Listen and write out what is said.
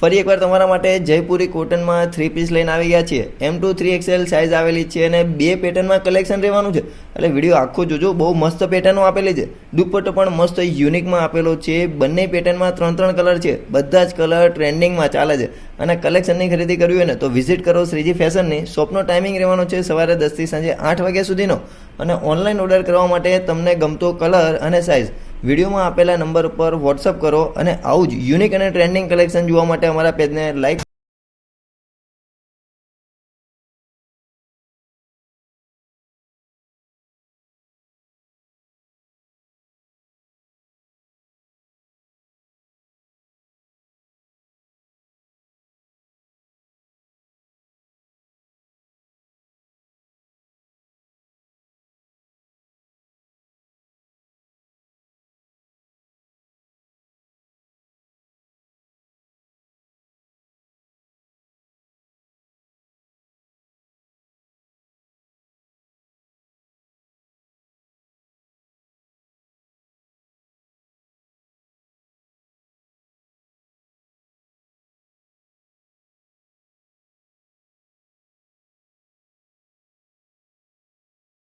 ફરી એકવાર તમારા માટે જયપુરી કોટનમાં 3 પીસ લઈને આવી ગયા છીએ। M2 3XL સાઇઝ આવેલી છે અને 2 પેટર્નમાં કલેક્શન રહેવાનું છે, એટલે વિડીયો આખો જોજો। બહુ મસ્ત પેટર્નો આપેલી છે, દુપટ્ટો પણ મસ્ત યુનિકમાં આપેલો છે। બંને પેટર્નમાં 3 કલર છે, બધા જ કલર ટ્રેન્ડિંગમાં ચાલે છે। અને કલેક્શનની ખરીદી કરવી હોય ને તો વિઝિટ કરો શ્રીજી ફેશનની। શોપનો ટાઈમિંગ રહેવાનો છે સવારે 10 થી સાંજે 8 વાગ્યા સુધીનો। અને ઓનલાઈન ઓર્ડર કરવા માટે તમને ગમતો કલર અને સાઇઝ વિડીયોમાં આપેલા નંબર પર વોટ્સઅપ કરો। અને આવું જ યુનિક અને ટ્રેન્ડિંગ કલેક્શન જોવા માટે અમારા પેજને લાઈક